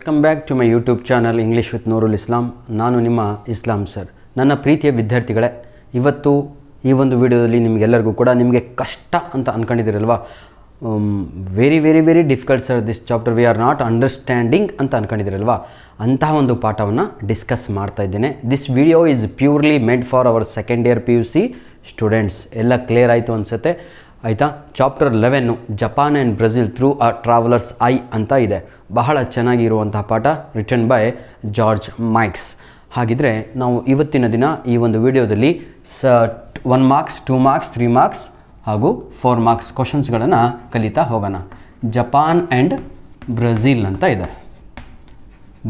Welcome back to my YouTube channel English with Noorul Islam. ನಾನು ನಿಮ್ಮ ಇಸ್ಲಾಂ sir. ನನ್ನ ಪ್ರೀತಿಯ ವಿದ್ಯಾರ್ಥಿಗಳೇ, ಇವತ್ತು ಈ ಒಂದು ವಿಡಿಯೋದಲ್ಲಿ ನಿಮಗೆಲ್ಲರಿಗೂ ಕೂಡ ನಿಮಗೆ ಕಷ್ಟ ಅಂತ ಅಂದ್ಕೊಂಡಿದ್ದೀರಲ್ವಾ, very very very difficult sir this chapter, we are not understanding ಅಂತ ಅಂದ್ಕೊಂಡಿದ್ದೀರಲ್ವಾ, ಅಂತಹ ಒಂದು ಪಾಠವನ್ನು ಡಿಸ್ಕಸ್ ಮಾಡ್ತಾ ಇದ್ದೇನೆ. This video is purely made for our second year PUC students. ಎಲ್ಲ ಕ್ಲಿಯರ್ ಆಯಿತು ಅನಿಸುತ್ತೆ, ಆಯಿತಾ. Chapter 11 Japan and Brazil through a traveller's eye ಅಂತ ಇದೆ. ಬಹಳ ಚೆನ್ನಾಗಿರುವಂತಹ ಪಾಠ, ರಿಟನ್ ಬೈ ಜಾರ್ಜ್ ಮೈಕ್ಸ್. ಹಾಗಿದ್ರೆ ನಾವು ಇವತ್ತಿನ ದಿನ ಈ ಒಂದು ವಿಡಿಯೋದಲ್ಲಿ 1 ಮಾರ್ಕ್ಸ್, 2 ಮಾರ್ಕ್ಸ್, 3 ಮಾರ್ಕ್ಸ್ ಹಾಗೂ 4 ಮಾರ್ಕ್ಸ್ ಕ್ವಶನ್ಸ್ಗಳನ್ನು ಕಲಿತಾ ಹೋಗೋಣ. ಜಪಾನ್ ಆ್ಯಂಡ್ ಬ್ರೆಜಿಲ್ ಅಂತ ಇದೆ,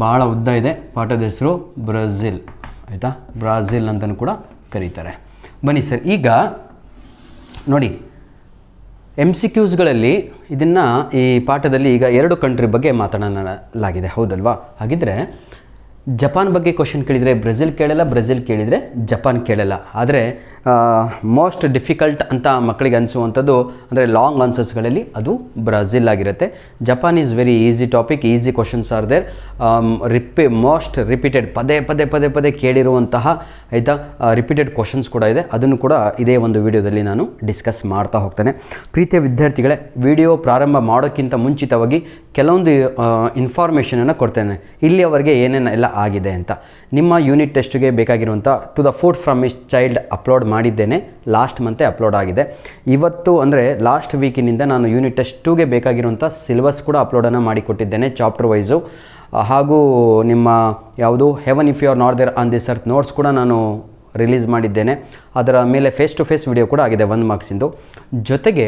ಭಾಳ ಉದ್ದ ಇದೆ ಪಾಠದ ಹೆಸರು, ಬ್ರೆಜಿಲ್, ಆಯಿತಾ. ಬ್ರಾಜಿಲ್ ಅಂತಲೂ ಕೂಡ ಕರೀತಾರೆ. ಬನ್ನಿ ಸರ್, ಈಗ ನೋಡಿ MCQsಗಳಲ್ಲಿ ಇದನ್ನು ಈ ಪಾಠದಲ್ಲಿ ಈಗ 2 ಕಂಟ್ರಿ ಬಗ್ಗೆ ಮಾತನಾಡಲಾಗಿದೆ, ಹೌದಲ್ವಾ. ಹಾಗಿದ್ರೆ ಜಪಾನ್ ಬಗ್ಗೆ ಕ್ವಶನ್ ಕೇಳಿದರೆ ಬ್ರೆಜಿಲ್ ಕೇಳಲ್ಲ, ಬ್ರೆಜಿಲ್ ಕೇಳಿದರೆ ಜಪಾನ್ ಕೇಳಲ್ಲ. ಆದರೆ ಮೋಸ್ಟ್ ಡಿಫಿಕಲ್ಟ್ ಅಂತ ಮಕ್ಕಳಿಗೆ ಅನಿಸುವಂಥದ್ದು ಅಂದರೆ ಲಾಂಗ್ ಆನ್ಸರ್ಸ್ಗಳಲ್ಲಿ ಅದು ಬ್ರೆಜಿಲ್ ಆಗಿರುತ್ತೆ. Japan is very easy topic, easy questions are there, most repeated, ಪದೇ ಪದೇ ಪದೇ ಪದೇ ಕೇಳಿರುವಂತಹ, ಆಯಿತಾ, ರಿಪೀಟೆಡ್ ಕ್ವಶನ್ಸ್ ಕೂಡ ಇದೆ. ಅದನ್ನು ಕೂಡ ಇದೇ ಒಂದು ವಿಡಿಯೋದಲ್ಲಿ ನಾನು ಡಿಸ್ಕಸ್ ಮಾಡ್ತಾ ಹೋಗ್ತೇನೆ. ಪ್ರೀತಿಯ ವಿದ್ಯಾರ್ಥಿಗಳೇ, ವಿಡಿಯೋ ಪ್ರಾರಂಭ ಮಾಡೋಕ್ಕಿಂತ ಮುಂಚಿತವಾಗಿ ಕೆಲವೊಂದು ಇನ್ಫಾರ್ಮೇಷನನ್ನು ಕೊಡ್ತೇನೆ, ಇಲ್ಲಿಯವರೆಗೆ ಏನೇನೆಲ್ಲ ಆಗಿದೆ ಅಂತ. ನಿಮ್ಮ ಯೂನಿಟ್ ಟೆಸ್ಟ್ಗೆ ಬೇಕಾಗಿರುವಂಥ to the food from his child upload ಮಾಡಿದ್ದೇನೆ, ಲಾಸ್ಟ್ ಮಂತೆ ಅಪ್ಲೋಡ್ ಆಗಿದೆ. ಇವತ್ತು ಅಂದರೆ ಲಾಸ್ಟ್ ವೀಕಿನಿಂದ ನಾನು ಯೂನಿಟ್ ಟೆಸ್ಟ್ 2ಗೆ ಬೇಕಾಗಿರುವಂಥ ಸಿಲೆಬಸ್ ಕೂಡ ಅಪ್ಲೋಡನ್ನು ಮಾಡಿಕೊಟ್ಟಿದ್ದೇನೆ ಚಾಪ್ಟರ್ ವೈಸು. ಹಾಗೂ ನಿಮ್ಮ ಯಾವುದು heaven if you are not there on this earth notes ಕೂಡ ನಾನು ರಿಲೀಸ್ ಮಾಡಿದ್ದೇನೆ. ಅದರ ಮೇಲೆ ಫೇಸ್ ಟು ಫೇಸ್ ವಿಡಿಯೋ ಕೂಡ ಆಗಿದೆ 1 ಮಾರ್ಕ್ಸಿಂದು. ಜೊತೆಗೆ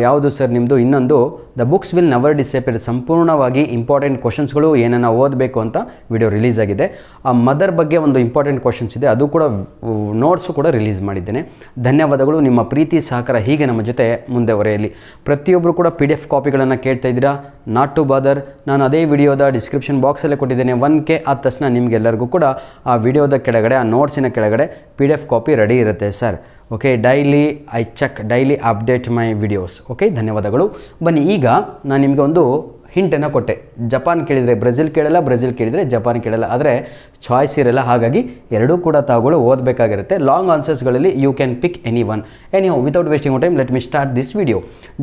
ಯಾವುದು ಸರ್ ನಿಮ್ಮದು ಇನ್ನೊಂದು the books will never disappear, ಸಂಪೂರ್ಣವಾಗಿ ಇಂಪಾರ್ಟೆಂಟ್ ಕ್ವಶನ್ಸ್ಗಳು ಏನನ್ನ ಓದಬೇಕು ಅಂತ ವಿಡಿಯೋ ರಿಲೀಸ್ ಆಗಿದೆ. ಆ ಮದರ್ ಬಗ್ಗೆ ಒಂದು ಇಂಪಾರ್ಟೆಂಟ್ ಕ್ವಶನ್ಸ್ ಇದೆ, ಅದು ಕೂಡ ನೋಟ್ಸು ಕೂಡ ರಿಲೀಸ್ ಮಾಡಿದ್ದೇನೆ. ಧನ್ಯವಾದಗಳು. ನಿಮ್ಮ ಪ್ರೀತಿ ಸಹಕಾರ ಹೀಗೆ ನಮ್ಮ ಜೊತೆ ಮುಂದೆವರೆಯಲಿ. ಪ್ರತಿಯೊಬ್ಬರು ಕೂಡ PDF ಕಾಪಿಗಳನ್ನು ಕೇಳ್ತಾ ಇದ್ದೀರಾ, ನಾಟ್ ಟು ಬಾದರ್. ನಾನು ಅದೇ ವಿಡಿಯೋದ ಡಿಸ್ಕ್ರಿಪ್ಷನ್ ಬಾಕ್ಸಲ್ಲೇ ಕೊಟ್ಟಿದ್ದೇನೆ. 1K ಆದ ತಕ್ಷಣ ನಿಮಗೆಲ್ಲರಿಗೂ ಕೂಡ ಆ ವಿಡಿಯೋದ ಕೆಳಗಡೆ, ಆ ನೋಟ್ಸಿನ ಕೆಳಗಡೆ PDF ಕಾಪಿ ರೆಡಿ ಇರುತ್ತೆ sir. Okay, daily I check, daily update my videos. Okay, ಧನ್ಯವಾದಗಳು. ಬನ್ನಿ, ಈಗ ನಾನು ನಿಮಗೆ ಒಂದು ಹಿಂಟನ್ನು ಕೊಟ್ಟೆ. ಜಪಾನ್ ಕೇಳಿದರೆ ಬ್ರೆಜಿಲ್ ಕೇಳಲ್ಲ, ಬ್ರೆಜಿಲ್ ಕೇಳಿದರೆ ಜಪಾನ್ ಕೇಳಲ್ಲ, ಆದರೆ ಚಾಯ್ಸ್ ಇರಲ್ಲ. ಹಾಗಾಗಿ ಎರಡೂ ಕೂಡ ತಾವುಗಳು ಓದಬೇಕಾಗಿರುತ್ತೆ. ಲಾಂಗ್ ಆನ್ಸರ್ಸ್ಗಳಲ್ಲಿ you can pick any one. Anyhow, without wasting time let me start this video.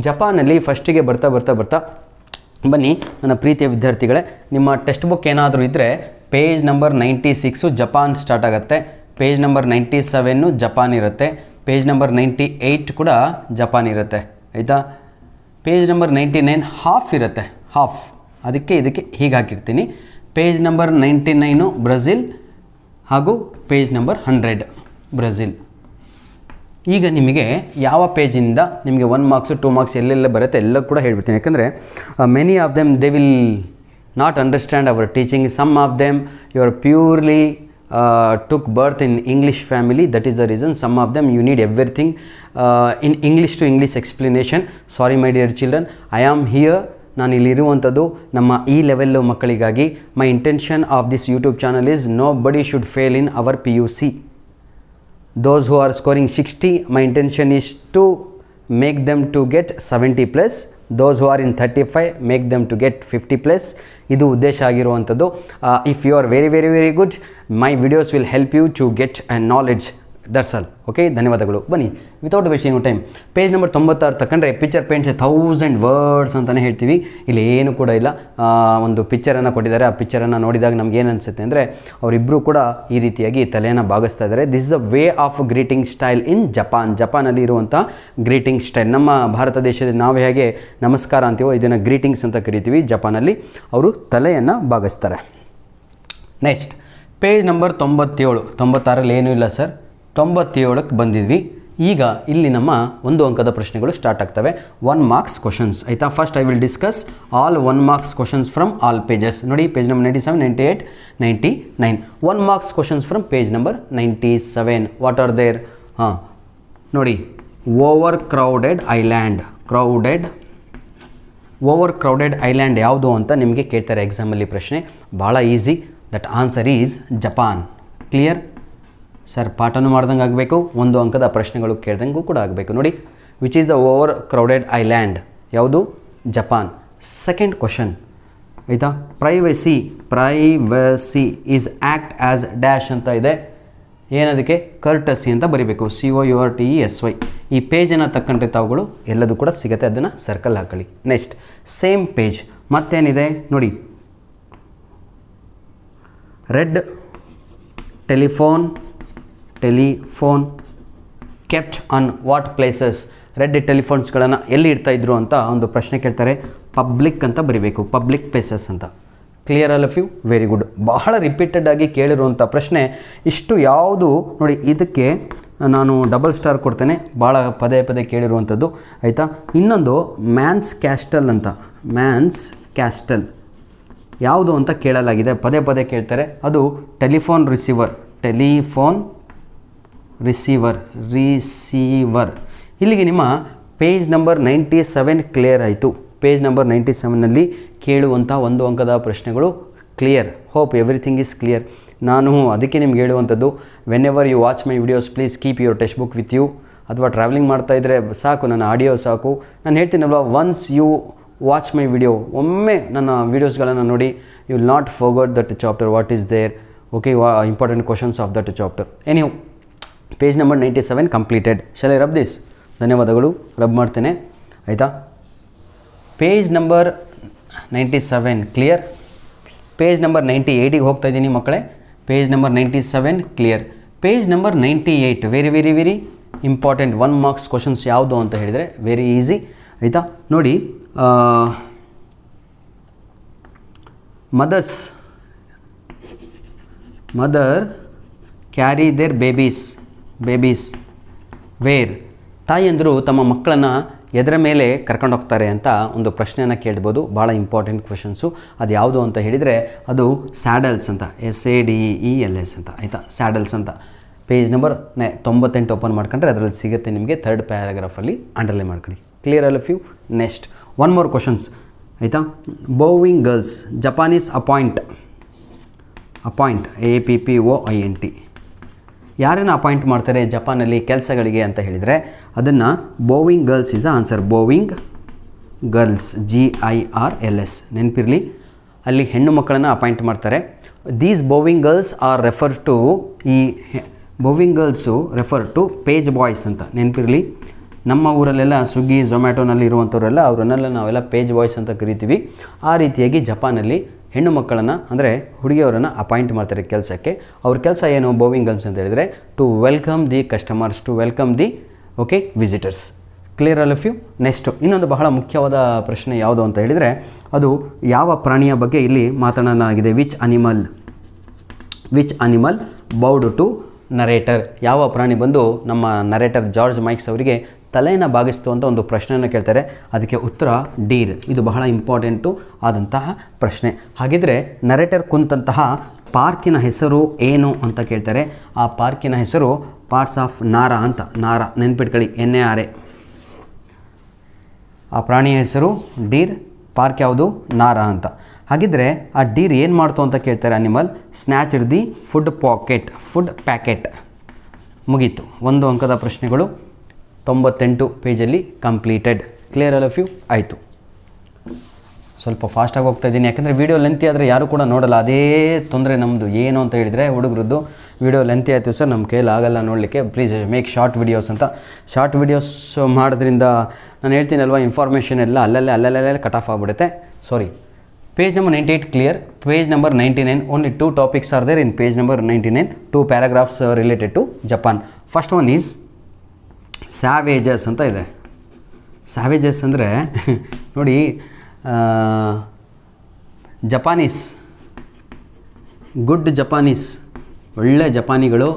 ಜಪಾನಲ್ಲಿ ಫಸ್ಟಿಗೆ ಬರ್ತಾ ಬರ್ತಾ ಬರ್ತಾ ಬನ್ನಿ ನನ್ನ ಪ್ರೀತಿಯ ವಿದ್ಯಾರ್ಥಿಗಳೇ, ನಿಮ್ಮ ಟೆಕ್ಸ್ಟ್ ಬುಕ್ ಏನಾದರೂ ಇದ್ದರೆ ಪೇಜ್ ನಂಬರ್ 96 ಜಪಾನ್ ಸ್ಟಾರ್ಟ್ ಆಗುತ್ತೆ, ಪೇಜ್ ನಂಬರ್ 97 ಜಪಾನ್ ಇರುತ್ತೆ, ಪೇಜ್ ನಂಬರ್ 98 ಕೂಡ ಜಪಾನ್ ಇರುತ್ತೆ, ಆಯಿತಾ. ಪೇಜ್ ನಂಬರ್ 99 ಹಾಫ್ ಇರುತ್ತೆ, ಹಾಫ್, ಅದಕ್ಕೆ ಇದಕ್ಕೆ ಹೀಗೆ ಹಾಕಿರ್ತೀನಿ. ಪೇಜ್ ನಂಬರ್ 99 ಬ್ರೆಜಿಲ್ ಹಾಗೂ ಪೇಜ್ ನಂಬರ್ 100 ಬ್ರೆಜಿಲ್. ಈಗ ನಿಮಗೆ ಯಾವ ಪೇಜಿಂದ ನಿಮಗೆ 1 ಮಾರ್ಕ್ಸು 2 ಮಾರ್ಕ್ಸ್ ಎಲ್ಲೆಲ್ಲ ಬರುತ್ತೆ ಎಲ್ಲ ಕೂಡ ಹೇಳ್ಬಿಡ್ತೀನಿ. ಯಾಕಂದರೆ many of them they will not understand our teaching. Some of them you are purely took birth in English family, that is the reason. Some of them you need everything in English to English explanation. Sorry my dear children, I am here. ನಾನು ಇಲ್ಲಿರುವಂಥದ್ದು ನಮ್ಮ ಈ level ಮಕ್ಕಳಿಗಾಗಿ. My intention of this YouTube channel is nobody should fail in our PUC. those who are scoring 60, my intention is to make them to get 70+. those who are in 35, make them to get 50+. ಇದು ಉದ್ದೇಶ ಆಗಿರುವಂಥದ್ದು. If you are very very very good, my videos will help you to get a knowledge, that's all. Okay, ಧನ್ಯವಾದಗಳು. ಬನ್ನಿ, without wasting time, page number 96 ತಗೊಂಡ್ರೆ picture paints 1000 words ಅಂತಲೇ ಹೇಳ್ತೀವಿ. ಇಲ್ಲಿ ಏನು ಕೂಡ ಇಲ್ಲ, ಒಂದು ಪಿಕ್ಚರನ್ನು ಕೊಟ್ಟಿದ್ದಾರೆ. ಆ ಪಿಕ್ಚರನ್ನು ನೋಡಿದಾಗ ನಮ್ಗೆ ಏನು ಅನಿಸುತ್ತೆ ಅಂದರೆ ಅವರಿಬ್ಬರು ಕೂಡ ಈ ರೀತಿಯಾಗಿ ತಲೆಯನ್ನು ಬಾಗಿಸ್ತಾ ಇದ್ದಾರೆ. This is the way of greeting style in Japan. ಜಪಾನಲ್ಲಿ ಇರುವಂಥ ಗ್ರೀಟಿಂಗ್ ಸ್ಟೈಲ್. ನಮ್ಮ ಭಾರತ ದೇಶದಲ್ಲಿ ನಾವು ಹೇಗೆ ನಮಸ್ಕಾರ ಅಂತೀವೋ ಇದನ್ನು ಗ್ರೀಟಿಂಗ್ಸ್ ಅಂತ ಕರಿತೀವಿ. ಜಪಾನಲ್ಲಿ ಅವರು ತಲೆಯನ್ನು ಬಾಗಿಸ್ತಾರೆ. ನೆಕ್ಸ್ಟ್ ಪೇಜ್ ನಂಬರ್ 97, 96ರಲ್ಲಿ ಏನೂ ಇಲ್ಲ ಸರ್, 97ಕ್ಕೆ ಬಂದಿದ್ವಿ. ಈಗ ಇಲ್ಲಿ ನಮ್ಮ 1 ಅಂಕದ ಪ್ರಶ್ನೆಗಳು ಸ್ಟಾರ್ಟ್ ಆಗ್ತವೆ. 1 ಮಾರ್ಕ್ಸ್ ಕ್ವಶನ್ಸ್, ಆಯಿತಾ. First I will discuss all 1 marks questions from all pages. ನೋಡಿ, page number 97, 98, 99. 1 marks questions from page number 97. What are there? ನೋಡಿ, overcrowded island. Overcrowded island ಯಾವುದು ಅಂತ ನಿಮಗೆ ಕೇಳ್ತಾರೆ ಎಕ್ಸಾಮಲ್ಲಿ ಪ್ರಶ್ನೆ. ಭಾಳ easy. That answer is Japan. Clear sir? ಪಾಠನೂ ಮಾಡ್ದಂಗೆ ಆಗಬೇಕು, 1 ಅಂಕದ ಪ್ರಶ್ನೆಗಳು ಕೇಳ್ದಂಗೂ ಕೂಡ ಆಗಬೇಕು. ನೋಡಿ, which is the overcrowded island? ಯಾವುದು? ಜಪಾನ್. ಸೆಕೆಂಡ್ ಕ್ವಶನ್, ಆಯಿತಾ. Privacy is act as dash ಅಂತ ಇದೆ, ಏನದಕ್ಕೆ ಕರ್ಟಸಿ ಅಂತ ಬರೀಬೇಕು, COURTESY. ಈ ಪೇಜನ್ನು ತಕ್ಕಂಡ್ರೆ ತಾವುಗಳು ಎಲ್ಲದೂ ಕೂಡ ಸಿಗುತ್ತೆ, ಅದನ್ನು ಸರ್ಕಲ್ ಹಾಕೊಳ್ಳಿ. ನೆಕ್ಸ್ಟ್ ಸೇಮ್ ಪೇಜ್ ಮತ್ತೇನಿದೆ ನೋಡಿ, red telephone kept on what places. Red ಟೆಲಿಫೋನ್ಸ್ಗಳನ್ನು ಎಲ್ಲಿ ಇಡ್ತಾಯಿದ್ರು ಅಂತ ಒಂದು ಪ್ರಶ್ನೆ ಕೇಳ್ತಾರೆ, ಪಬ್ಲಿಕ್ ಅಂತ ಬರೀಬೇಕು, ಪಬ್ಲಿಕ್ ಪ್ಲೇಸಸ್ ಅಂತ. Clear all of you? Very good. ಬಹಳ ರಿಪೀಟೆಡ್ ಆಗಿ ಕೇಳಿರುವಂಥ ಪ್ರಶ್ನೆ ಇಷ್ಟು. ಯಾವುದು ನೋಡಿ, ಇದಕ್ಕೆ ನಾನು ಡಬಲ್ ಸ್ಟಾರ್ ಕೊಡ್ತೇನೆ, ಭಾಳ ಪದೇ ಪದೇ ಕೇಳಿರುವಂಥದ್ದು ಆಯಿತಾ. ಇನ್ನೊಂದು ಮ್ಯಾನ್ಸ್ ಕ್ಯಾಸ್ಟಲ್ ಅಂತ, ಮ್ಯಾನ್ಸ್ ಕ್ಯಾಸ್ಟಲ್ ಯಾವುದು ಅಂತ ಕೇಳಲಾಗಿದೆ, ಪದೇ ಪದೇ ಕೇಳ್ತಾರೆ. ಅದು ಟೆಲಿಫೋನ್ ರಿಸೀವರ್ ಇಲ್ಲಿಗೆ ನಿಮ್ಮ ಪೇಜ್ ನಂಬರ್ 97 ಕ್ಲಿಯರ್ ಆಯಿತು. ಪೇಜ್ ನಂಬರ್ 97ನಲ್ಲಿ ಕೇಳುವಂಥ 1 ಅಂಕದ ಪ್ರಶ್ನೆಗಳು clear. Hope everything is clear. ನಾನು ಅದಕ್ಕೆ ನಿಮ್ಗೆ ಹೇಳುವಂಥದ್ದು, whenever you watch my videos please keep your textbook with you. ಅಥವಾ ಟ್ರಾವೆಲಿಂಗ್ ಮಾಡ್ತಾಯಿದ್ರೆ ಸಾಕು, ನನ್ನ ಆಡಿಯೋ ಸಾಕು. ನಾನು ಹೇಳ್ತೀನಲ್ವ, once you watch my video, ಒಮ್ಮೆ ನನ್ನ ವೀಡಿಯೋಸ್ಗಳನ್ನು ನೋಡಿ, you will not forgot that chapter what is there. Okay, important questions of that chapter. Anyhow, page number 97 completed. Shall I rub this. ಧನ್ಯವಾದಗಳು, ರಬ್ ಮಾಡ್ತೇನೆ ಆಯಿತಾ. Page number 97 clear. Page number 98ಗೆ ಹೋಗ್ತಾ ಇದ್ದೀನಿ ಮಕ್ಕಳೇ. Page number 97 clear. Page number 98 very very very important 1 marks questions ಯಾವುದು ಅಂತ ಹೇಳಿದರೆ ವೆರಿ ಈಸಿ ಆಯಿತಾ. ನೋಡಿ, mother carry their babies where. ತಾಯಿಯಂದರು ತಮ್ಮ ಮಕ್ಕಳನ್ನು ಎದರ ಮೇಲೆ ಕರ್ಕೊಂಡು ಹೋಗ್ತಾರೆ ಅಂತ ಒಂದು ಪ್ರಶ್ನೆಯನ್ನು ಕೇಳ್ಬೋದು. ಭಾಳ ಇಂಪಾರ್ಟೆಂಟ್ ಕ್ವೆಶನ್ಸು. ಅದು ಯಾವುದು ಅಂತ ಹೇಳಿದರೆ ಅದು ಸ್ಯಾಡಲ್ಸ್ ಅಂತ, SADELS ಅಂತ ಆಯಿತಾ, ಸ್ಯಾಡಲ್ಸ್ ಅಂತ. ಪೇಜ್ ನಂಬರ್ 98 ಓಪನ್ ಮಾಡ್ಕೊಂಡ್ರೆ ಅದರಲ್ಲಿ ಸಿಗುತ್ತೆ ನಿಮಗೆ, 3rd ಪ್ಯಾರಾಗ್ರಾಫಲ್ಲಿ ಅಂಡರ್ಲೈನ್ ಮಾಡ್ಕೊಳ್ಳಿ. Clear all of you? Next 1 more questions ಆಯಿತಾ. Bowing girls Japanese appoint APPOINT ಯಾರನ್ನು ಅಪಾಯಿಂಟ್ ಮಾಡ್ತಾರೆ ಜಪಾನಲ್ಲಿ ಕೆಲಸಗಳಿಗೆ ಅಂತ ಹೇಳಿದರೆ ಅದನ್ನು bowing girls is the answer. Bowing girls GIRLS ನೆನಪಿರಲಿ. ಅಲ್ಲಿ ಹೆಣ್ಣು ಮಕ್ಕಳನ್ನು ಅಪಾಯಿಂಟ್ ಮಾಡ್ತಾರೆ. These bowing girls are refer to, ಈ bowing girls refer to page boys ಅಂತ ನೆನಪಿರಲಿ. ನಮ್ಮ ಊರಲ್ಲೆಲ್ಲ ಸ್ವಿಗ್ಗಿ ಝೊಮ್ಯಾಟೋನಲ್ಲಿ ಇರುವಂಥವರೆಲ್ಲ ಅವರನ್ನೆಲ್ಲ ನಾವೆಲ್ಲ ಪೇಜ್ ಬಾಯ್ಸ್ ಅಂತ ಕರಿತೀವಿ. ಆ ರೀತಿಯಾಗಿ ಜಪಾನಲ್ಲಿ ಹೆಣ್ಣು ಮಕ್ಕಳನ್ನು ಅಂದರೆ ಹುಡುಗಿಯವರನ್ನು ಅಪಾಯಿಂಟ್ ಮಾಡ್ತಾರೆ ಕೆಲಸಕ್ಕೆ. ಅವ್ರ ಕೆಲಸ ಏನು, ಬೋವಿಂಗ್ ಗರ್ಲ್ಸ್ ಅಂತ ಹೇಳಿದರೆ to welcome the customers, to welcome the visitors. Clear all of you? Next ಇನ್ನೊಂದು ಬಹಳ ಮುಖ್ಯವಾದ ಪ್ರಶ್ನೆ ಯಾವುದು ಅಂತ ಹೇಳಿದರೆ ಅದು ಯಾವ ಪ್ರಾಣಿಯ ಬಗ್ಗೆ ಇಲ್ಲಿ ಮಾತನಾಡಲಾಗಿದೆ. Which animal bowed to narrator. ಯಾವ ಪ್ರಾಣಿ ಬಂದು ನಮ್ಮ ನರೇಟರ್ ಜಾರ್ಜ್ ಮೈಕ್ಸ್ ಅವರಿಗೆ ತಲೆಯನ್ನು ಬಾಗಿಸ್ತು ಅಂತ ಒಂದು ಪ್ರಶ್ನೆಯನ್ನು ಕೇಳ್ತಾರೆ. ಅದಕ್ಕೆ ಉತ್ತರ ಡೀರ್. ಇದು ಬಹಳ ಇಂಪಾರ್ಟೆಂಟು ಆದಂತಹ ಪ್ರಶ್ನೆ. ಹಾಗಿದ್ರೆ ನರೇಟರ್ ಕುಂತಹ ಪಾರ್ಕಿನ ಹೆಸರು ಏನು ಅಂತ ಕೇಳ್ತಾರೆ. ಆ ಪಾರ್ಕಿನ ಹೆಸರು ಪಾರ್ಟ್ಸ್ ಆಫ್ ನಾರಾ ಅಂತ. ನಾರಾ ನೆನ್ಪಿಟ್ಕೊಳ್ಳಿ, NARA. ಆ ಪ್ರಾಣಿಯ ಹೆಸರು ಡೀರ್, ಪಾರ್ಕ್ ಯಾವುದು, ನಾರಾ ಅಂತ. ಹಾಗಿದ್ರೆ ಆ ಡೀರ್ ಏನು ಮಾಡ್ತು ಅಂತ ಕೇಳ್ತಾರೆ. Animal snatched the food packet. ಮುಗೀತು. 1 ಅಂಕದ ಪ್ರಶ್ನೆಗಳು 98 ಪೇಜಲ್ಲಿ completed. Clear all of you? ಆಯಿತು. ಸ್ವಲ್ಪ ಫಾಸ್ಟಾಗಿ ಹೋಗ್ತಾ ಇದ್ದೀನಿ, ಯಾಕಂದರೆ ವೀಡಿಯೋ ಲೆಂತಿ ಆದರೆ ಯಾರೂ ಕೂಡ ನೋಡಲ್ಲ. ಅದೇ ತೊಂದರೆ ನಮ್ಮದು. ಏನು ಅಂತ ಹೇಳಿದರೆ ಹುಡುಗರದ್ದು ವೀಡಿಯೋ ಲೆಂತಿ ಆಯಿತು ಸರ್, ನಮ್ಮ ಕೈಯಲ್ಲಿ ಆಗಲ್ಲ ನೋಡಲಿಕ್ಕೆ, ಪ್ಲೀಸ್ ಮೇಕ್ ಶಾರ್ಟ್ ವೀಡಿಯೋಸ್ ಅಂತ. ಶಾರ್ಟ್ ವೀಡಿಯೋಸ್ ಮಾಡೋದ್ರಿಂದ ನಾನು ಹೇಳ್ತೀನಲ್ವ, ಇನ್ಫಾರ್ಮೇಷನ್ ಎಲ್ಲ ಅಲ್ಲಲ್ಲೇ ಕಟ್ ಆಫ್ ಆಗಿಬಿಡುತ್ತೆ. Sorry. Page number 98 clear. Page number 99 only 2 topics are there in page number 99. 2 paragraphs related to Japan. First one is savages ಅಂತ ಇದೆ. ಸ್ಯಾವೇಜಸ್ ಅಂದರೆ ನೋಡಿ, ಜಪಾನೀಸ್, ಗುಡ್ ಜಪಾನೀಸ್, ಒಳ್ಳೆ ಜಪಾನಿಗಳು,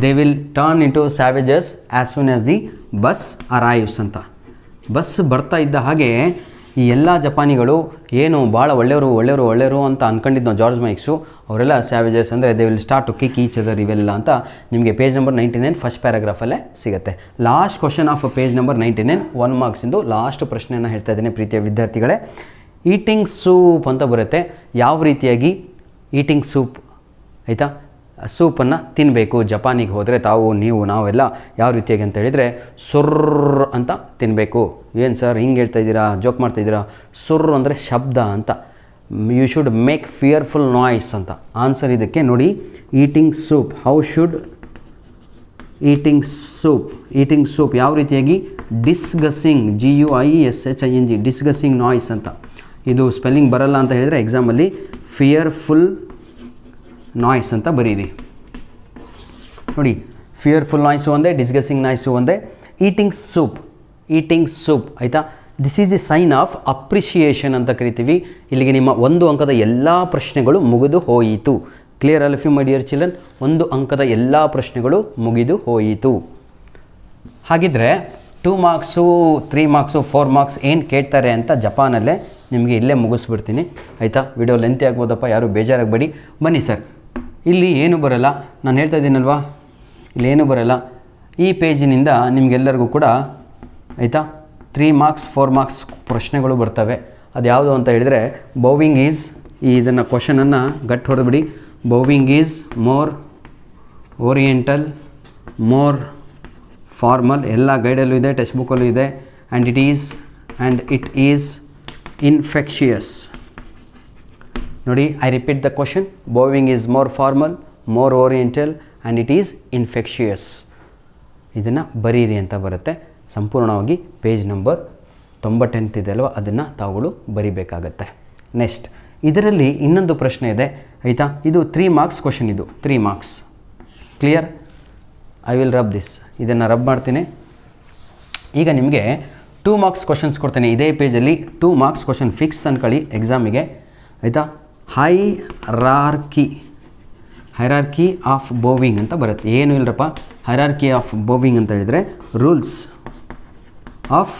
they will turn into savages as soon as the bus arrives ಅಂತ. Bus ಬರ್ತಾ ಇದ್ದ ಹಾಗೆ ಈ ಎಲ್ಲ ಜಪಾನಿಗಳು ಏನು ಭಾಳ ಒಳ್ಳೆಯವರು ಅಂತ ಅಂದ್ಕೊಂಡಿದ್ದು ನಾವು ಜಾರ್ಜ್ ಮೈಕ್ಸು, ಅವರೆಲ್ಲ ಸ್ಯಾವೇಜಸ್ ಅಂದರೆ they will start to kick each other ಇವೆಲ್ಲ ಅಂತ ನಿಮಗೆ ಪೇಜ್ ನಂಬರ್ 99 ಫಸ್ಟ್ ಪ್ಯಾರಾಗ್ರಾಫಲ್ಲೇ ಸಿಗುತ್ತೆ. Last question of page number 99 1 ಮಾರ್ಕ್ಸಿಂದು ಲಾಸ್ಟ್ ಪ್ರಶ್ನೆಯನ್ನು ಹೇಳ್ತಾ ಇದ್ದೇನೆ ಪ್ರೀತಿಯ ವಿದ್ಯಾರ್ಥಿಗಳೇ. ಈಟಿಂಗ್ ಸೂಪ್ ಅಂತ ಬರುತ್ತೆ. ಯಾವ ರೀತಿಯಾಗಿ ಈಟಿಂಗ್ ಸೂಪ್ ಆಯಿತಾ, ಸೂಪನ್ನು ತಿನ್ನಬೇಕು ಜಪಾನಿಗೆ ಹೋದರೆ ನಾವೆಲ್ಲ ಯಾವ ರೀತಿಯಾಗಿ ಅಂತ ಹೇಳಿದರೆ ಸುರ್ರ್ ಅಂತ ತಿನ್ನಬೇಕು. ಏನು ಸರ್ ಹಿಂಗೆ ಹೇಳ್ತಾ ಇದ್ದೀರಾ, ಜೋಕ್ ಮಾಡ್ತಾಯಿದ್ದೀರಾ? ಸುರ್ರ್ ಅಂದರೆ ಶಬ್ದ ಅಂತ. You should make fearful noise ಅಂತ. ಆನ್ಸರ್ ಇದಕ್ಕೆ ನೋಡಿ, eating soup. How should eating soup ಯಾವ ರೀತಿಯಾಗಿ? ಡಿಸ್ಗಸ್ಸಿಂಗ್, GUISHING, ಡಿಸ್ಗಸ್ಸಿಂಗ್ ನಾಯ್ಸ್ ಅಂತ. ಇದು ಸ್ಪೆಲ್ಲಿಂಗ್ ಬರಲ್ಲ ಅಂತ ಹೇಳಿದರೆ ಎಕ್ಸಾಮಲ್ಲಿ ಫಿಯರ್ಫುಲ್ ನಾಯ್ಸ್ ಅಂತ ಬರೀರಿ. ನೋಡಿ, ಫಿಯರ್ಫುಲ್ ನಾಯ್ಸು ಒಂದೇ, ಡಿಸ್ಗಸ್ಸಿಂಗ್ ನಾಯ್ಸು ಒಂದೇ. ಈಟಿಂಗ್ ಸೂಪ್ ಆಯಿತಾ. This is a sign of appreciation ಅಂತ ಕರಿತೀವಿ. ಇಲ್ಲಿಗೆ ನಿಮ್ಮ 1 ಅಂಕದ ಎಲ್ಲ ಪ್ರಶ್ನೆಗಳು ಮುಗಿದು ಹೋಯಿತು. Clear all of you my dear children? 1 ಅಂಕದ ಎಲ್ಲ ಪ್ರಶ್ನೆಗಳು ಮುಗಿದು ಹೋಯಿತು. ಹಾಗಿದ್ರೆ 2 ಮಾರ್ಕ್ಸು 3 ಮಾರ್ಕ್ಸು 4 ಮಾರ್ಕ್ಸ್ ಏನು ಕೇಳ್ತಾರೆ ಅಂತ ಜಪಾನಲ್ಲೇ ನಿಮಗೆ ಇಲ್ಲೇ ಮುಗಿಸ್ಬಿಡ್ತೀನಿ ಆಯಿತಾ. ವಿಡಿಯೋ ಲೆಂತಿ ಆಗ್ಬೋದಪ್ಪ, ಯಾರು ಬೇಜಾರಾಗಬೇಡಿ. ಬನ್ನಿ ಸರ್, ಇಲ್ಲಿ ಏನು ಬರಲ್ಲ, ನಾನು ಹೇಳ್ತಾ ಇದ್ದೀನಲ್ವಾ, ಇಲ್ಲೇನು ಬರಲ್ಲ. ಈ ಪೇಜಿನಿಂದ ನಿಮಗೆಲ್ಲರಿಗೂ ಕೂಡ ಆಯಿತಾ 3 ಮಾರ್ಕ್ಸ್ 4 ಮಾರ್ಕ್ಸ್ ಪ್ರಶ್ನೆಗಳು ಬರ್ತವೆ. ಅದು ಯಾವುದು ಅಂತ ಹೇಳಿದರೆ, ಬೌವಿಂಗ್ ಈಸ್, ಇದನ್ನು ಕ್ವಶನನ್ನು ಗಟ್ಟಿ ಹೊಡೆದ್ಬಿಡಿ. Bowing is more oriental, more formal, ಎಲ್ಲ ಗೈಡಲ್ಲೂ ಇದೆ, ಟೆಕ್ಸ್ಟ್ ಬುಕ್ಕಲ್ಲೂ ಇದೆ. And it is infectious. ನೋಡಿ, I repeat the question. Bowing is more formal, more oriental and it is infectious. ಇದನ್ನು ಬರೀರಿ ಅಂತ ಬರುತ್ತೆ. ಸಂಪೂರ್ಣವಾಗಿ ಪೇಜ್ ನಂಬರ್ 98 ಇದೆ ಅಲ್ವ, ಅದನ್ನು ತಾವುಗಳು ಬರಿಬೇಕಾಗತ್ತೆ. ನೆಕ್ಸ್ಟ್, ಇದರಲ್ಲಿ ಇನ್ನೊಂದು ಪ್ರಶ್ನೆ ಇದೆ ಆಯಿತಾ. ಇದು 3 ಮಾರ್ಕ್ಸ್ ಕ್ವಶನ್, ಇದು 3 marks. Clear? I will rub this. ಇದನ್ನು ರಬ್ ಮಾಡ್ತೀನಿ. ಈಗ ನಿಮಗೆ 2 ಮಾರ್ಕ್ಸ್ ಕ್ವಶನ್ಸ್ ಕೊಡ್ತೇನೆ ಇದೇ ಪೇಜಲ್ಲಿ. 2 ಮಾರ್ಕ್ಸ್ ಕ್ವಶನ್ ಫಿಕ್ಸ್ ಅಂದ್ಕೊಳ್ಳಿ ಎಕ್ಸಾಮಿಗೆ ಆಯಿತಾ. ಹೈರಾರ್ಕಿ ಆಫ್ ಬೌವಿಂಗ್ ಅಂತ ಬರುತ್ತೆ. ಏನು ಇಲ್ಲರಪ್ಪ, ಹೈರಾರ್ಕಿ ಆಫ್ ಬೌವಿಂಗ್ ಅಂತ ಹೇಳಿದರೆ rules of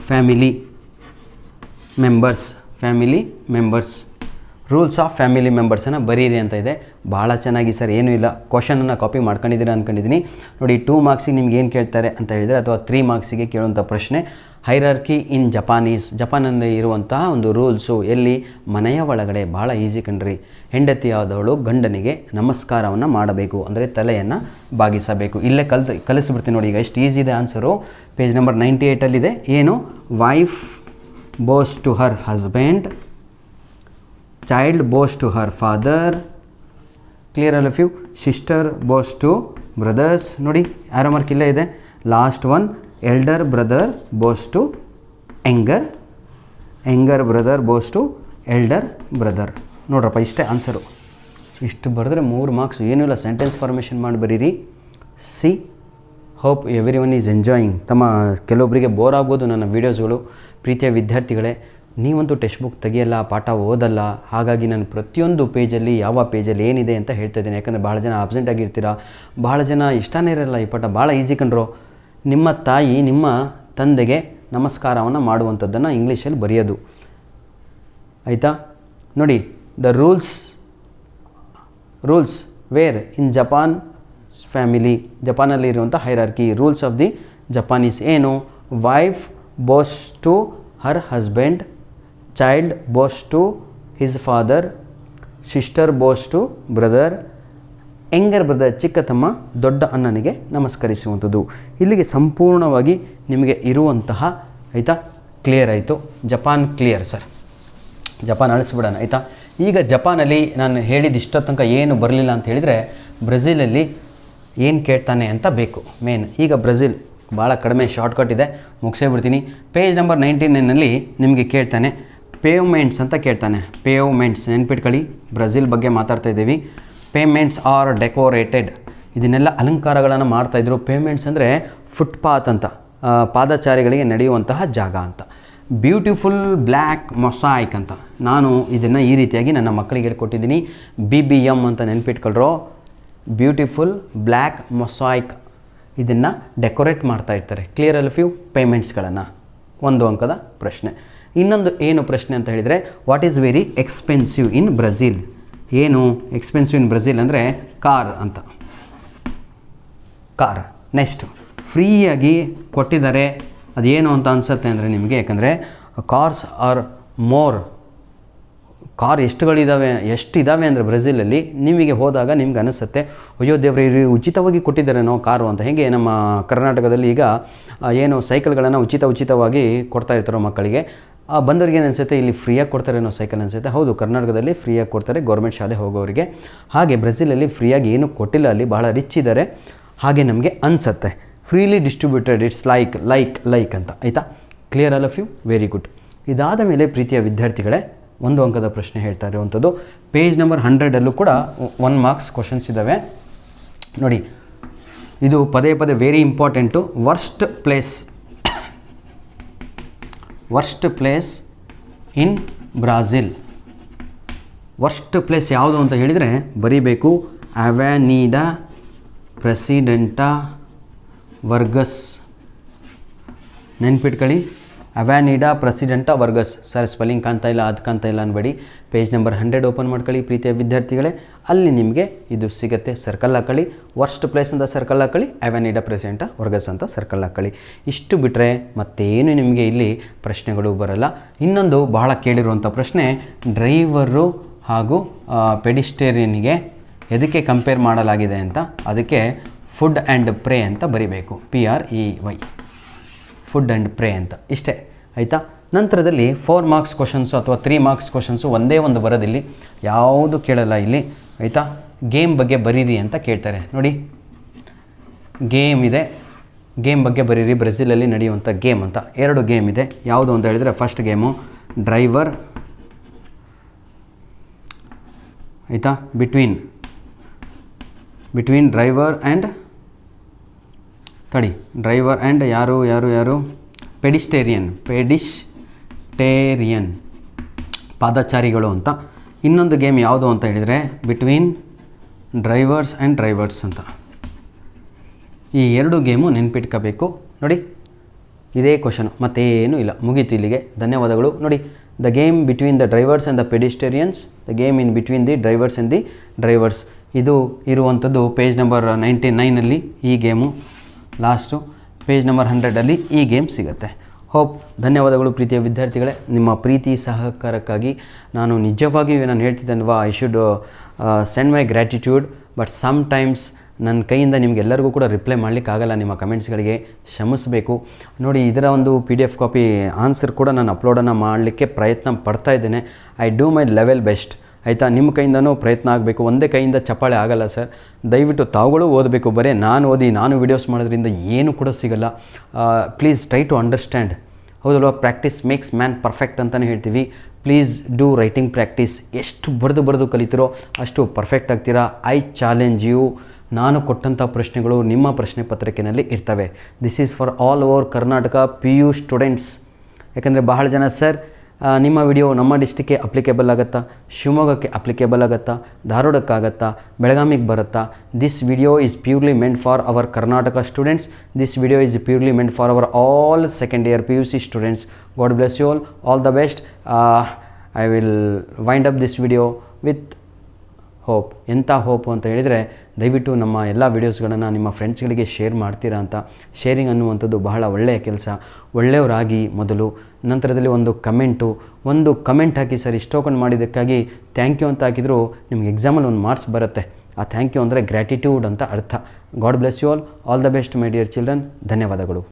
family members, rules of family ಮೆಂಬರ್ಸನ್ನು ಬರೀರಿ ಅಂತ ಇದೆ. ಭಾಳ ಚೆನ್ನಾಗಿ ಸರ್, ಏನೂ ಇಲ್ಲ, ಕ್ವಶನನ್ನು ಕಾಪಿ ಮಾಡ್ಕೊಂಡಿದ್ದೀರಾ ಅಂದ್ಕೊಂಡಿದ್ದೀನಿ. ನೋಡಿ, 2 ಮಾರ್ಕ್ಸಿಗೆ ನಿಮ್ಗೆ ಏನು ಕೇಳ್ತಾರೆ ಅಂತ ಹೇಳಿದರೆ, ಅಥವಾ 3 ಮಾರ್ಕ್ಸಿಗೆ ಕೇಳುವಂಥ ಪ್ರಶ್ನೆ, ಹೈರಾರ್ಕಿ ಇನ್ ಜಪಾನಲ್ಲಿ ಇರುವಂತಹ ಒಂದು ರೂಲ್ಸು. ಎಲ್ಲಿ? ಮನೆಯ ಒಳಗಡೆ. ಭಾಳ ಈಸಿ ಕಣ್ರಿ. ಹೆಂಡತಿಯಾದವಳು ಗಂಡನಿಗೆ ನಮಸ್ಕಾರವನ್ನು ಮಾಡಬೇಕು, ಅಂದರೆ ತಲೆಯನ್ನು ಬಾಗಿಸಬೇಕು. ಇಲ್ಲೇ ಕಲಿಸ್ಬಿಡ್ತೀನಿ ನೋಡಿ. ಈಗ ಎಷ್ಟು ಈಸಿ ಇದೆ ಆನ್ಸರು. ಪೇಜ್ ನಂಬರ್ 98ಅಲ್ಲಿದೆ. ಏನು? Wife bows to her husband, child bows to her father. Clear all of you? Sister bows to brothers. ನೋಡಿ, ಆರೋ ಮಾರ್ಕ್ ಇಲ್ಲೇ ಇದೆ. Last one, elder brother bows to younger brother bows to elder brother. ನೋಡ್ರಪ್ಪ, ಇಷ್ಟೇ answer. ಇಷ್ಟು ಬರೆದ್ರೆ 3 marks. ಏನೂ ಇಲ್ಲ, sentence formation ಮಾಡಿ ಬರೀರಿ. C, hope every one is enjoying. ಕೆಲವೊಬ್ಬರಿಗೆ ಬೋರ್ ಆಗ್ಬೋದು ನನ್ನ ವೀಡಿಯೋಸ್ಗಳು. ಪ್ರೀತಿಯ ವಿದ್ಯಾರ್ಥಿಗಳೇ, ನೀವಂತೂ ಟೆಕ್ಸ್ಟ್ ಬುಕ್ ತೆಗಿಯಲ್ಲ, ಪಾಠ ಓದಲ್ಲ. ಹಾಗಾಗಿ ನಾನು ಪ್ರತಿಯೊಂದು ಪೇಜಲ್ಲಿ ಯಾವ ಪೇಜಲ್ಲಿ ಏನಿದೆ ಅಂತ ಹೇಳ್ತಾ ಇದ್ದೀನಿ. ಯಾಕಂದರೆ ಭಾಳ ಜನ ಆಬ್ಸೆಂಟ್ ಆಗಿರ್ತೀರ, ಭಾಳ ಜನ ಇಷ್ಟನೇ ಇರಲ್ಲ. ಈ ಪಾಠ ಭಾಳ ಈಸಿ ಕಂಡ್ರು. ನಿಮ್ಮ ತಾಯಿ ನಿಮ್ಮ ತಂದೆಗೆ ನಮಸ್ಕಾರವನ್ನು ಮಾಡುವಂಥದ್ದನ್ನು ಇಂಗ್ಲೀಷಲ್ಲಿ ಬರೆಯೋದು ಆಯಿತಾ. ನೋಡಿ, the rules where in Japan family, ಜಪಾನಲ್ಲಿ ಇರುವಂಥ hierarchy rules of the Japanese ಏನು? Wife bows to her husband, child bows to his father, sister bows to brother, younger brother ಚಿಕ್ಕ ತಮ್ಮ ದೊಡ್ಡ ಅಣ್ಣನಿಗೆ ನಮಸ್ಕರಿಸುವಂಥದ್ದು. ಇಲ್ಲಿಗೆ ಸಂಪೂರ್ಣವಾಗಿ ನಿಮಗೆ ಇರುವಂತಹ ಆಯಿತಾ ಕ್ಲಿಯರ್ ಆಯಿತು. Japan clear sir. ಜಪಾನ್ ಅಳಿಸ್ಬಿಡೋಣ ಆಯಿತಾ. ಈಗ ಜಪಾನಲ್ಲಿ ನಾನು ಹೇಳಿದ ಇಷ್ಟೋ ತನಕ ಏನು ಬರಲಿಲ್ಲ ಅಂತ ಹೇಳಿದರೆ, ಬ್ರೆಜಿಲಲ್ಲಿ ಏನು ಕೇಳ್ತಾನೆ ಅಂತ ಬೇಕು ಮೇನ್. ಈಗ ಬ್ರೆಜಿಲ್ ಭಾಳ ಕಡಿಮೆ ಶಾರ್ಟ್ಕಟ್ ಇದೆ, ಮುಗಿಸೇ ಬಿಡ್ತೀನಿ. ಪೇಜ್ ನಂಬರ್ 99ನಲ್ಲಿ ನಿಮಗೆ ಕೇಳ್ತಾನೆ ಪೇವ್ಮೆಂಟ್ಸ್ ಅಂತ ಕೇಳ್ತಾನೆ. ಪೇವ್ಮೆಂಟ್ಸ್ ನೆನ್ಪಿಟ್ಕೊಳ್ಳಿ, ಬ್ರೆಜಿಲ್ ಬಗ್ಗೆ ಮಾತಾಡ್ತಾ ಇದ್ದೀವಿ. ಪೇಮೆಂಟ್ಸ್ ಆರ್ ಡೆಕೋರೇಟೆಡ್, ಇದನ್ನೆಲ್ಲ ಅಲಂಕಾರಗಳನ್ನು ಮಾಡ್ತಾಯಿದ್ರು. ಪೇಮೆಂಟ್ಸ್ ಅಂದರೆ ಫುಟ್ಪಾತ್ ಅಂತ, ಪಾದಚಾರಿಗಳಿಗೆ ನಡೆಯುವಂತಹ ಜಾಗ ಅಂತ. ಬ್ಯೂಟಿಫುಲ್ ಬ್ಲ್ಯಾಕ್ ಮೊಸಾಯಿಕ್ ಅಂತ ನಾನು ಇದನ್ನು ಈ ರೀತಿಯಾಗಿ ನನ್ನ ಮಕ್ಕಳಿಗೆ ಹೇಳ್ಕೊಟ್ಟಿದ್ದೀನಿ. BBM ಅಂತ ನೆನ್ಪಿಟ್ಕೊಳ್ರೋ, ಬ್ಯೂಟಿಫುಲ್ ಬ್ಲ್ಯಾಕ್ ಮೊಸಾಯಿಕ್. ಇದನ್ನು ಡೆಕೋರೇಟ್ ಮಾಡ್ತಾ ಇರ್ತಾರೆ. Clear all of you? ಪೇಮೆಂಟ್ಸ್ಗಳನ್ನು 1 ಅಂಕದ ಪ್ರಶ್ನೆ. ಇನ್ನೊಂದು ಏನು ಪ್ರಶ್ನೆ ಅಂತ ಹೇಳಿದರೆ, what is very expensive in Brazil? ಏನು ಎಕ್ಸ್ಪೆನ್ಸಿವ್ ಇನ್ ಬ್ರೆಜಿಲ್ ಅಂದರೆ ಕಾರ್ ಅಂತ. ಕಾರ್. ನೆಕ್ಸ್ಟು ಫ್ರೀಯಾಗಿ ಕೊಟ್ಟಿದ್ದಾರೆ, ಅದೇನು ಅಂತ ಅನಿಸುತ್ತೆ ಅಂದರೆ ನಿಮಗೆ, ಯಾಕಂದರೆ ಕಾರ್ಸ್ ಆರ್ ಮೋರ್. ಕಾರ್ ಎಷ್ಟಿದ್ದಾವೆ ಅಂದರೆ ಬ್ರೆಜಿಲಲ್ಲಿ ನಿಮಗೆ ಹೋದಾಗ ನಿಮ್ಗೆ ಅನಿಸುತ್ತೆ, ಅಯ್ಯೋ ದೇವ್ರೆ, ಉಚಿತವಾಗಿ ಕೊಟ್ಟಿದ್ದಾರೇನೋ ಕಾರು ಅಂತ. ಹೇಗೆ ನಮ್ಮ ಕರ್ನಾಟಕದಲ್ಲಿ ಈಗ ಏನು ಸೈಕಲ್ಗಳನ್ನು ಉಚಿತವಾಗಿ ಕೊಡ್ತಾ ಇರ್ತಾರೋ ಮಕ್ಕಳಿಗೆ, ಬಂದವ್ರಿಗೆ ಏನು ಅನಿಸುತ್ತೆ, ಇಲ್ಲಿ ಫ್ರೀಯಾಗಿ ಕೊಡ್ತಾರೆ ಅನ್ನೋ ಸೈಕಲ್ ಅನಿಸುತ್ತೆ. ಹೌದು, ಕರ್ನಾಟಕದಲ್ಲಿ ಫ್ರೀಯಾಗಿ ಕೊಡ್ತಾರೆ ಗೌರ್ಮೆಂಟ್ ಶಾಲೆ ಹೋಗೋರಿಗೆ. ಹಾಗೆ ಬ್ರೆಜಿಲಲ್ಲಿ ಫ್ರೀಯಾಗಿ ಏನೂ ಕೊಟ್ಟಿಲ್ಲ, ಅಲ್ಲಿ ಭಾಳ ರಿಚ್ ಇದ್ದಾರೆ ಹಾಗೆ ನಮಗೆ ಅನಿಸುತ್ತೆ. ಫ್ರೀಲಿ ಡಿಸ್ಟ್ರಿಬ್ಯೂಟೆಡ್, ಇಟ್ಸ್ ಲೈಕ್ ಅಂತ. ಆಯಿತಾ? Clear all of you? Very good. ಇದಾದ ಮೇಲೆ ಪ್ರೀತಿಯ ವಿದ್ಯಾರ್ಥಿಗಳೇ, 1 ಅಂಕದ ಪ್ರಶ್ನೆ ಹೇಳ್ತಾ ಇರುವಂಥದ್ದು. ಪೇಜ್ ನಂಬರ್ 100 ಕೂಡ 1 ಮಾರ್ಕ್ಸ್ ಕ್ವಶನ್ಸ್ ಇದ್ದಾವೆ ನೋಡಿ. ಇದು ಪದೇ very important. Worst place in Brazil. Worst place ಯಾವುದು ಅಂತ ಹೇಳಿದರೆ ಬರೀಬೇಕು, ಅವೆನಿಡಾ ಪ್ರೆಸಿಡೆಂಟಾ ವರ್ಗಸ್. ನೆನ್ಪಿಟ್ಕೊಳ್ಳಿ, ಅವೆನಿಡಾ ಪ್ರೆಸಿಡೆಂಟಾ ವರ್ಗಸ್. ಸರ್ ಸ್ಪೆಲ್ಲಿಂಗ್ ಕಾಣ್ತಾ ಇಲ್ಲ, ಅದು ಕಾಣ್ತಾ ಇಲ್ಲ ಅನ್ಬೇಡಿ. ಪೇಜ್ ನಂಬರ್ 100 ಓಪನ್ ಮಾಡ್ಕೊಳ್ಳಿ ಪ್ರೀತಿಯ ವಿದ್ಯಾರ್ಥಿಗಳೇ. ಅಲ್ಲಿ ನಿಮಗೆ ಇದು ಸಿಗುತ್ತೆ. ಸರ್ಕಲ್ ಹಾಕೊಳ್ಳಿ, ವರ್ಸ್ಟ್ ಪ್ಲೇಸ್ ಅಂತ ಸರ್ಕಲ್ ಹಾಕೊಳ್ಳಿ, ಅವೆನಿಡಾ ಪ್ರೆಸಿಡೆಂಟಾ ವರ್ಗಸ್ ಅಂತ ಸರ್ಕಲ್ ಹಾಕೊಳ್ಳಿ. ಇಷ್ಟು ಬಿಟ್ಟರೆ ಮತ್ತೇನು ನಿಮಗೆ ಇಲ್ಲಿ ಪ್ರಶ್ನೆಗಳು ಬರಲ್ಲ. ಇನ್ನೊಂದು ಬಹಳ ಕೇಳಿರುವಂಥ ಪ್ರಶ್ನೆ, ಡ್ರೈವರು ಹಾಗೂ ಪೆಡಿಸ್ಟೇರಿಯನ್ನಿಗೆ ಎದಕ್ಕೆ ಕಂಪೇರ್ ಮಾಡಲಾಗಿದೆ ಅಂತ. ಅದಕ್ಕೆ ಫುಡ್ ಆ್ಯಂಡ್ ಪ್ರೇ ಅಂತ ಬರಿಬೇಕು, PREY, ಫುಡ್ ಆ್ಯಂಡ್ ಪ್ರೇ ಅಂತ. ಇಷ್ಟೇ, ಆಯಿತಾ? ನಂತರದಲ್ಲಿ 4 ಮಾರ್ಕ್ಸ್ ಕ್ವಶನ್ಸು ಅಥವಾ 3 ಮಾರ್ಕ್ಸ್ ಕ್ವಶನ್ಸು ಒಂದೇ ಒಂದು ಬರೋದಿಲ್ಲಿ, ಯಾವುದು ಕೇಳಲ್ಲ ಇಲ್ಲಿ. ಆಯಿತಾ? ಗೇಮ್ ಬಗ್ಗೆ ಬರೀರಿ ಅಂತ ಕೇಳ್ತಾರೆ ನೋಡಿ. ಗೇಮ್ ಇದೆ, ಗೇಮ್ ಬಗ್ಗೆ ಬರೀರಿ, ಬ್ರೆಜಿಲಲ್ಲಿ ನಡೆಯುವಂಥ ಗೇಮ್ ಅಂತ. 2 ಗೇಮ್ ಇದೆ. ಯಾವುದು ಅಂತ ಹೇಳಿದರೆ, ಫಸ್ಟ್ ಗೇಮು ಡ್ರೈವರ್, ಆಯಿತಾ, ಬಿಟ್ವೀನ್ ಡ್ರೈವರ್ ಆ್ಯಂಡ್ ಯಾರು ಪೆಡಿಸ್ಟೇರಿಯನ್ ಪಾದಚಾರಿಗಳು ಅಂತ. ಇನ್ನೊಂದು ಗೇಮ್ ಯಾವುದು ಅಂತ ಹೇಳಿದರೆ ಬಿಟ್ವೀನ್ ಡ್ರೈವರ್ಸ್ ಆ್ಯಂಡ್ ಡ್ರೈವರ್ಸ್ ಅಂತ. ಈ 2 ಗೇಮು ನೆನ್ಪಿಟ್ಕೋಬೇಕು ನೋಡಿ. ಇದೇ ಕ್ವಶನು, ಮತ್ತೇನೂ ಇಲ್ಲ, ಮುಗೀತು ಇಲ್ಲಿಗೆ. ಧನ್ಯವಾದಗಳು. ನೋಡಿ, the game between the drivers and the pedestrians, the game in between the drivers and the drivers. ಇದು ಇರುವಂಥದ್ದು ಪೇಜ್ ನಂಬರ್ 99 ಈ ಗೇಮು. ಲಾಸ್ಟು ಪೇಜ್ ನಂಬರ್ 100 ಈ ಗೇಮ್ ಸಿಗುತ್ತೆ. ಹೋಪ್. ಧನ್ಯವಾದಗಳು ಪ್ರೀತಿಯ ವಿದ್ಯಾರ್ಥಿಗಳೇ. ನಿಮ್ಮ ಪ್ರೀತಿ ಸಹಕಾರಕ್ಕಾಗಿ ನಾನು ನಿಜವಾಗಿಯೂ ನಾನು ಹೇಳ್ತಿದ್ದೇನಲ್ವಾ, I should send my gratitude. But sometimes ನನ್ನ ಕೈಯಿಂದ ನಿಮಗೆಲ್ಲರಿಗೂ ಕೂಡ ರಿಪ್ಲೈ ಮಾಡಲಿಕ್ಕಾಗಲ್ಲ. ನಿಮ್ಮ ಕಮೆಂಟ್ಸ್ಗಳಿಗೆ ಕ್ಷಮಿಸಬೇಕು. ನೋಡಿ, ಇದರ ಒಂದು PDF ಕಾಪಿ ಆನ್ಸರ್ ಕೂಡ ನಾನು ಅಪ್ಲೋಡನ್ನು ಮಾಡಲಿಕ್ಕೆ ಪ್ರಯತ್ನ ಪಡ್ತಾ ಇದ್ದೇನೆ. I do my level best. ಆಯಿತಾ? ನಿಮ್ಮ ಕೈಯಿಂದನೂ ಪ್ರಯತ್ನ ಆಗಬೇಕು. ಒಂದೇ ಕೈಯಿಂದ ಚಪ್ಪಾಳೆ ಆಗಲ್ಲ ಸರ್. ದಯವಿಟ್ಟು ತಾವುಗಳು ಓದಬೇಕು. ಬರೀ ನಾನು ವೀಡಿಯೋಸ್ ಮಾಡೋದ್ರಿಂದ ಏನೂ ಕೂಡ ಸಿಗಲ್ಲ. Please try to understand. ಹೌದಲ್ವ? ಪ್ರಾಕ್ಟೀಸ್ ಮೇಕ್ಸ್ ಮ್ಯಾನ್ ಪರ್ಫೆಕ್ಟ್ ಅಂತಲೇ ಹೇಳ್ತೀವಿ. Please do writing practice. ಎಷ್ಟು ಬರೆದು ಕಲಿತಿರೋ ಅಷ್ಟು ಪರ್ಫೆಕ್ಟ್ ಆಗ್ತೀರಾ. I challenge you. ನಾನು ಕೊಟ್ಟಂಥ ಪ್ರಶ್ನೆಗಳು ನಿಮ್ಮ ಪ್ರಶ್ನೆ ಪತ್ರಿಕೆಯಲ್ಲಿ ಇರ್ತವೆ. This is for all over Karnataka PU students. ಯಾಕಂದರೆ ಬಹಳ ಜನ, ಸರ್ ನಿಮ್ಮ ವಿಡಿಯೋ ನಮ್ಮ ಡಿಸ್ಟಿಕ್ಗೆ ಅಪ್ಲಿಕೇಬಲ್ ಆಗುತ್ತಾ, ಶಿವಮೊಗ್ಗಕ್ಕೆ ಅಪ್ಲಿಕೇಬಲ್ ಆಗುತ್ತಾ, ಧಾರವಾಡಕ್ಕಾಗತ್ತಾ, ಬೆಳಗಾಮಿಗೆ ಬರುತ್ತಾ? This video is purely meant for our Karnataka students. This video is purely meant for our all second year PUC students. God bless you all the best. I will wind up this video with hope. ಎಂಥ hope ಅಂತ ಹೇಳಿದರೆ, ದಯವಿಟ್ಟು ನಮ್ಮ ಎಲ್ಲ ವೀಡಿಯೋಸ್ಗಳನ್ನು ನಿಮ್ಮ ಫ್ರೆಂಡ್ಸ್ಗಳಿಗೆ share ಮಾಡ್ತೀರಾ ಅಂತ. Sharing ಅನ್ನುವಂಥದ್ದು ಬಹಳ ಒಳ್ಳೆಯ ಕೆಲಸ. ಒಳ್ಳೆಯವರಾಗಿ ಮೊದಲು, ನಂತರದಲ್ಲಿ ಒಂದು ಕಮೆಂಟ್ ಹಾಕಿ, ಸರ್ ಇಷ್ಟೊಂದು ಮಾಡಿದ್ದಕ್ಕಾಗಿ ಥ್ಯಾಂಕ್ ಯು ಅಂತ ಹಾಕಿದರೂ ನಿಮಗೆ ಎಕ್ಸಾಮಲ್ಲಿ ಒಂದು ಮಾರ್ಕ್ಸ್ ಬರುತ್ತೆ. ಆ ಥ್ಯಾಂಕ್ ಯು ಅಂದರೆ ಗ್ರ್ಯಾಟಿಟ್ಯೂಡ್ ಅಂತ ಅರ್ಥ. God bless you all the best my dear children. ಧನ್ಯವಾದಗಳು.